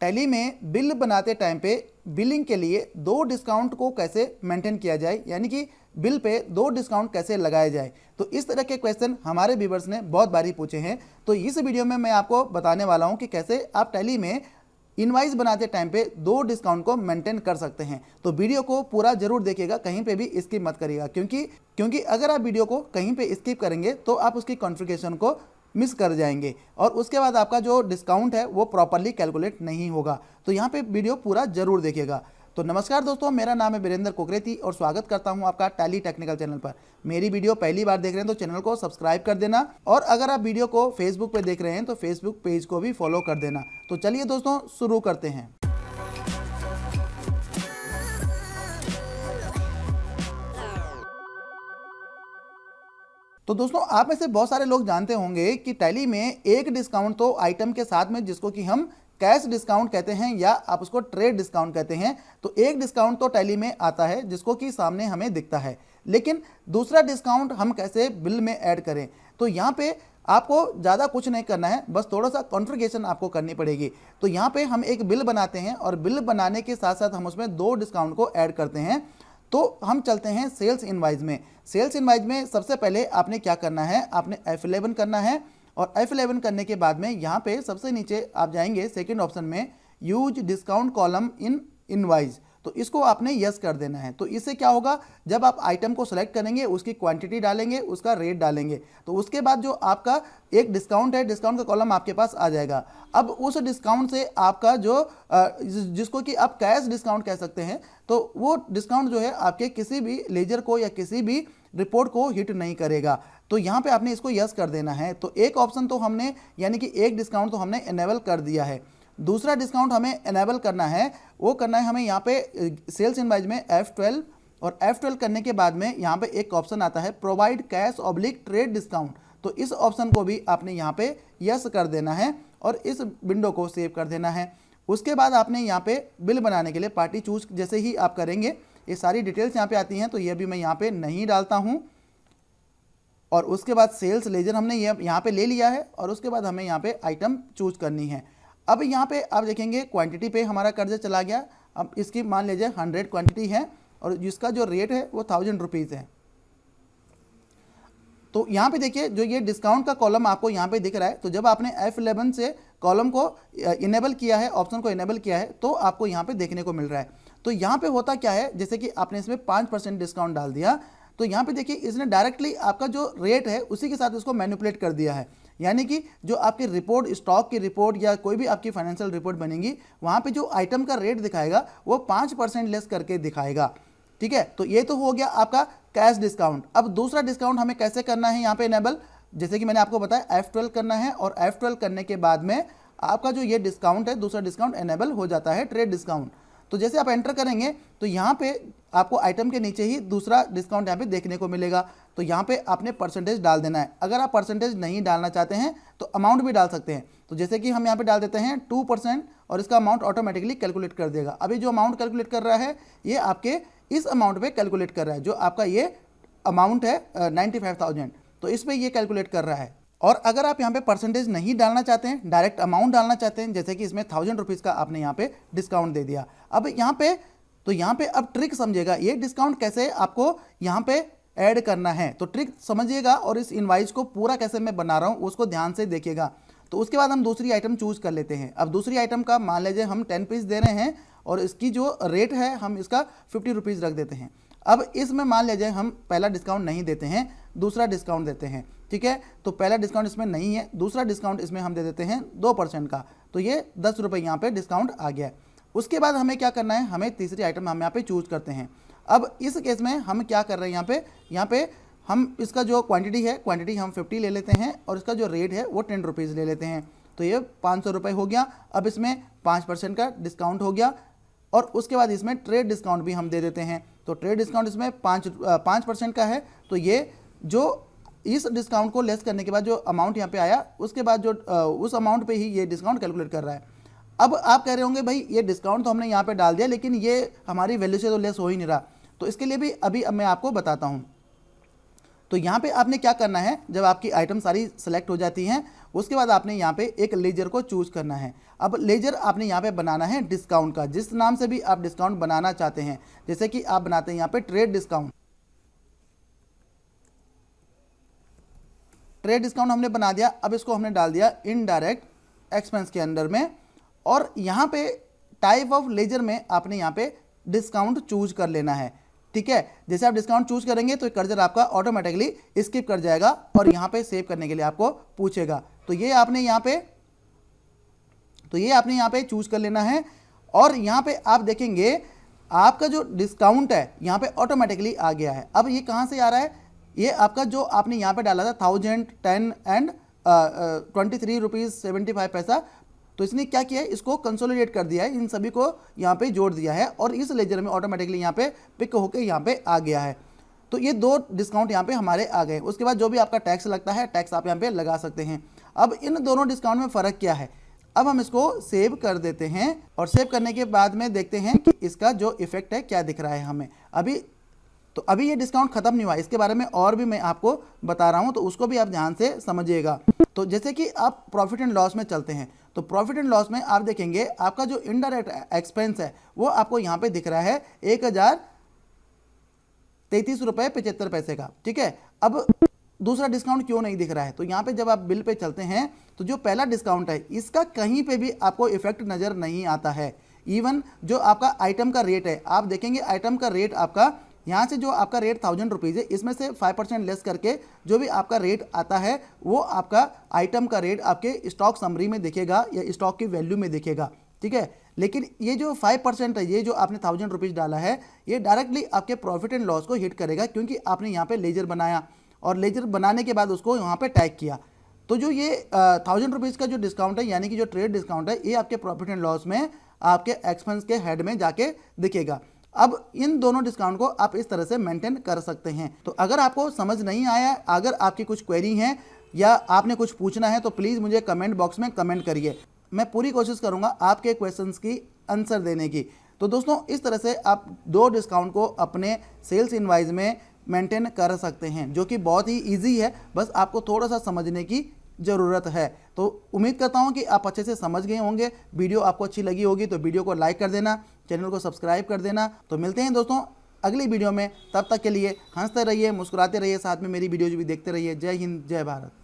Tally में bill बनाते time पे बिलिंग के लिए 2 डिस्काउंट को कैसे मेंटेन किया जाए, यानी कि बिल पे 2 डिस्काउंट कैसे लगाए जाए। तो इस तरह के क्वेश्चन हमारे व्यूअर्स ने बहुत बारी पूछे हैं। तो इस वीडियो में मैं आपको बताने वाला हूं कि कैसे आप टैली में इनवाइस बनाते टाइम पे 2 डिस्काउंट को मेंटेन कर सकते हैं। तो वीडियो को पूरा जरूर देखिएगा, कहीं पे भी स्किप मत करिएगा, क्योंकि अगर आप वीडियो को कहीं पे स्किप करेंगे तो आप उसकी कॉन्फ़िगरेशन को मिस कर जाएंगे और उसके बाद आपका जो डिस्काउंट है वो प्रॉपरली कैलकुलेट नहीं होगा। तो यहाँ पे वीडियो पूरा जरूर देखिएगा। तो नमस्कार दोस्तों, मेरा नाम है वीरेंद्र कोकरेती और स्वागत करता हूं आपका टैली टेक्निकल चैनल पर। मेरी वीडियो पहली बार देख रहे हैं तो चैनल को सब्सक्राइब कर देना, और अगर आप वीडियो को फेसबुक पे देख रहे हैं तो फेसबुक पेज को भी फॉलो कर देना। तो चलिए दोस्तों शुरू करते हैं। तो दोस्तों आप में से बहुत सारे लोग जानते होंगे कि टैली में एक डिस्काउंट तो आइटम के साथ में, जिसको कि हम कैश डिस्काउंट कहते हैं या आप उसको ट्रेड डिस्काउंट कहते हैं, तो एक डिस्काउंट तो टैली में आता है जिसको कि सामने हमें दिखता है। लेकिन दूसरा डिस्काउंट हम कैसे बिल में ऐड करें, तो यहाँ पे आपको ज़्यादा कुछ नहीं करना है, बस थोड़ा सा कॉन्फ़िगरेशन आपको करनी पड़ेगी। तो यहाँ पे हम एक बिल बनाते हैं और बिल बनाने के साथ साथ हम उसमें 2 डिस्काउंट को ऐड करते हैं। तो हम चलते हैं सेल्स इनवाइस में। सेल्स इनवाइस में सबसे पहले आपने क्या करना है, आपने F11 करना है, और F11 करने के बाद में यहाँ पे सबसे नीचे आप जाएंगे सेकंड ऑप्शन में use discount column in invoice, तो इसको आपने यस कर देना है। तो इससे क्या होगा, जब आप आइटम को सेलेक्ट करेंगे उसकी क्वांटिटी डालेंगे, उसका रेट डालेंगे, तो उसके बाद जो आपका एक डिस्काउंट है, डिस्काउंट का कॉलम आपके पास आ जाएगा। अब उस डिस्काउंट से आपका जो जिसको कि आप कैश डिस्काउंट कह सकते हैं, तो वो डिस्काउंट जो है आपके किसी भी लेजर को या किसी भी रिपोर्ट को हिट नहीं करेगा। तो यहाँ पे आपने इसको यस कर देना है। तो एक ऑप्शन तो हमने, यानी कि एक डिस्काउंट तो हमने इनेबल कर दिया है। दूसरा डिस्काउंट हमें इनेबल करना है, वो करना है हमें यहाँ पे सेल्स इनवाइस में F12, और F12 करने के बाद में यहाँ पे एक ऑप्शन आता है provide cash oblique trade discount. तो इस ऑप्शन को भी आपने यहाँ पे यस कर देना है और इस विंडो को सेव कर देना है। उसके बाद आपने यहाँ पे बिल बनाने के लिए पार्टी चूज जैसे ही आप करेंगे, ये सारी डिटेल्स यहाँ पे आती हैं, तो ये भी मैं यहाँ पे नहीं डालता हूँ। और उसके बाद सेल्स लेजर हमने ये यहाँ पे ले लिया है, और उसके बाद हमें यहाँ पे आइटम चूज करनी है। अब यहाँ पे आप देखेंगे क्वांटिटी पे हमारा कर्जा चला गया। अब इसकी मान लीजिए 100 क्वांटिटी है और जिसका जो रेट है वो 1000 रुपीज़ है। तो यहाँ पे देखिए जो ये डिस्काउंट का कॉलम आपको यहाँ पे दिख रहा है, तो जब आपने F11 से कॉलम को इनेबल किया है, ऑप्शन को इनेबल किया है, तो आपको यहाँ पे देखने को मिल रहा है। तो यहाँ पे होता क्या है, जैसे कि आपने इसमें 5% डिस्काउंट डाल दिया, तो यहाँ पे देखिए इसने डायरेक्टली आपका जो रेट है उसी के साथ उसको मैनिपुलेट कर दिया है। यानी कि जो आपकी रिपोर्ट, स्टॉक की रिपोर्ट या कोई भी आपकी फाइनेंशियल रिपोर्ट बनेगी, वहाँ पे जो आइटम का रेट दिखाएगा वो 5% लेस करके दिखाएगा। ठीक है, तो ये तो हो गया आपका कैश डिस्काउंट। अब दूसरा डिस्काउंट हमें कैसे करना है यहाँ पे इनेबल, जैसे कि मैंने आपको बताया F12 करना है, और F12 करने के बाद में आपका जो ये डिस्काउंट है, दूसरा डिस्काउंट इनेबल हो जाता है, ट्रेड डिस्काउंट। तो जैसे आप एंटर करेंगे तो यहाँ पे आपको आइटम के नीचे ही दूसरा डिस्काउंट यहाँ पे देखने को मिलेगा। तो यहाँ पे आपने परसेंटेज डाल देना है। अगर आप परसेंटेज नहीं डालना चाहते हैं तो अमाउंट भी डाल सकते हैं। तो जैसे कि हम यहाँ पे डाल देते हैं 2%, और इसका अमाउंट ऑटोमेटिकली कैलकुलेट कर देगा। अभी जो अमाउंट कैलकुलेट कर रहा है ये आपके इस अमाउंट पे कैलकुलेट कर रहा है, जो आपका ये अमाउंट है 95,000, तो इस पर ये कैलकुलेट कर रहा है। और अगर आप यहाँ पे परसेंटेज नहीं डालना चाहते हैं, डायरेक्ट अमाउंट डालना चाहते हैं, जैसे कि इसमें 1000 रुपीज़ का आपने यहाँ पे डिस्काउंट दे दिया। अब यहाँ पे तो यहाँ पे अब ट्रिक समझिएगा, ये डिस्काउंट कैसे आपको यहाँ पे ऐड करना है, तो ट्रिक समझिएगा, और इस इनवाइस को पूरा कैसे मैं बना रहा हूँ उसको ध्यान से देखिएगा। तो उसके बाद हम दूसरी आइटम चूज कर लेते हैं। अब दूसरी आइटम का मान लीजिए हम 10 पीस दे रहे हैं, और इसकी जो रेट है हम इसका 50 रुपीज़ रख देते हैं। अब इसमें मान लीजिए हम पहला डिस्काउंट नहीं देते हैं, दूसरा डिस्काउंट देते हैं। ठीक है, तो पहला डिस्काउंट इसमें नहीं है, दूसरा डिस्काउंट इसमें हम दे देते हैं 2% का, तो ये 10 रुपये यहाँ पे डिस्काउंट आ गया है। उसके बाद हमें क्या करना है, हमें तीसरी आइटम हम यहाँ पे चूज करते हैं। अब इस केस में हम क्या कर रहे हैं, यहाँ पे हम इसका जो क्वांटिटी है, क्वांटिटी हम 50 ले लेते हैं, और इसका जो रेट है वो 10 रुपीज़ ले लेते हैं। तो ये 500 रुपये हो गया। अब इसमें 5% का डिस्काउंट हो गया, और उसके बाद इसमें ट्रेड डिस्काउंट भी हम दे देते हैं। तो ट्रेड डिस्काउंट इसमें 5% का है, तो ये जो इस डिस्काउंट को लेस करने के बाद जो अमाउंट यहाँ पे आया, उसके बाद जो उस अमाउंट पे ही ये डिस्काउंट कैलकुलेट कर रहा है। अब आप कह रहे होंगे भाई ये डिस्काउंट तो हमने यहाँ पे डाल दिया, लेकिन ये हमारी वैल्यू से तो लेस हो ही नहीं रहा। तो इसके लिए भी अभी अब मैं आपको बताता हूँ। तो यहाँ पे आपने क्या करना है, जब आपकी आइटम सारी सेलेक्ट हो जाती हैं, उसके बाद आपने यहाँ पे एक लेजर को चूज करना है। अब लेजर आपने यहाँ पे बनाना है डिस्काउंट का, जिस नाम से भी आप डिस्काउंट बनाना चाहते हैं। जैसे कि आप बनाते हैं यहाँ पे ट्रेड डिस्काउंट। ट्रेड डिस्काउंट हमने बना दिया। अब इसको हमने डाल दिया इनडायरेक्ट एक्सपेंस के अंदर में, और यहाँ पे टाइप ऑफ लेजर में आपने यहाँ पे डिस्काउंट चूज कर लेना है। ठीक है, जैसे आप डिस्काउंट चूज करेंगे तो कर्सर आपका ऑटोमेटिकली स्किप कर जाएगा और यहाँ पे सेव करने के लिए आपको पूछेगा। तो ये आपने यहाँ पे चूज कर लेना है। और यहाँ पे आप देखेंगे आपका जो डिस्काउंट है यहाँ पे ऑटोमेटिकली आ गया है। अब ये कहाँ से आ रहा है, ये आपका जो आपने यहाँ पे डाला था 1000, 10 एंड 23 रुपीज़ 75 पैसा, तो इसने क्या किया है, इसको कंसोलिडेट कर दिया है, इन सभी को यहाँ पे जोड़ दिया है और इस लेजर में ऑटोमेटिकली यहाँ पे पिक होके यहाँ पे आ गया है। तो ये दो डिस्काउंट यहाँ पे हमारे आ गए। उसके बाद जो भी आपका टैक्स लगता है, टैक्स आप यहाँ पे लगा सकते हैं। अब इन दोनों डिस्काउंट में फ़र्क क्या है, अब हम इसको सेव कर देते हैं और सेव करने के बाद में देखते हैं कि इसका जो इफेक्ट है क्या दिख रहा है हमें। अभी ये डिस्काउंट खत्म नहीं हुआ, इसके बारे में और भी मैं आपको बता रहा हूँ, तो उसको भी आप ध्यान से समझिएगा। तो जैसे कि आप प्रॉफिट एंड लॉस में चलते हैं, तो प्रॉफिट एंड लॉस में आप देखेंगे आपका जो इनडायरेक्ट एक्सपेंस है वो आपको यहाँ पे दिख रहा है 1033 रुपये 75 पैसे का। ठीक है, अब दूसरा डिस्काउंट क्यों नहीं दिख रहा है, तो यहाँ पे जब आप बिल पे चलते हैं तो जो पहला डिस्काउंट है इसका कहीं पे भी आपको इफेक्ट नज़र नहीं आता है। इवन जो आपका आइटम का रेट है, आप देखेंगे आइटम का रेट आपका यहाँ से जो आपका रेट 1000 रुपीज़ है, इसमें से 5% लेस करके जो भी आपका रेट आता है वो आपका आइटम का रेट आपके स्टॉक समरी में दिखेगा या स्टॉक की वैल्यू में दिखेगा। ठीक है, लेकिन ये जो 5% है, ये जो आपने 1000 रुपीज़ डाला है, ये डायरेक्टली आपके प्रॉफिट एंड लॉस को हिट करेगा, क्योंकि आपने यहाँ पे लेजर बनाया और लेजर बनाने के बाद उसको यहाँ पे टैग किया। तो जो ये 1000 रुपीज़ का जो डिस्काउंट है, यानी कि जो ट्रेड डिस्काउंट है, ये आपके प्रॉफिट एंड लॉस में आपके एक्सपेंस के हेड में जाके दिखेगा। अब इन दोनों डिस्काउंट को आप इस तरह से मेंटेन कर सकते हैं। तो अगर आपको समझ नहीं आया, अगर आपकी कुछ क्वेरी है या आपने कुछ पूछना है, तो प्लीज़ मुझे कमेंट बॉक्स में कमेंट करिए। मैं पूरी कोशिश करूंगा आपके क्वेश्चंस की आंसर देने की। तो दोस्तों, इस तरह से आप दो डिस्काउंट को अपने सेल्स इनवाइस में मेंटेन कर सकते हैं, जो कि बहुत ही ईजी है, बस आपको थोड़ा सा समझने की ज़रूरत है। तो उम्मीद करता हूं कि आप अच्छे से समझ गए होंगे। वीडियो आपको अच्छी लगी होगी तो वीडियो को लाइक कर देना, चैनल को सब्सक्राइब कर देना। तो मिलते हैं दोस्तों अगली वीडियो में, तब तक के लिए हंसते रहिए, मुस्कुराते रहिए, साथ में मेरी वीडियोज भी देखते रहिए। जय हिंद, जय भारत।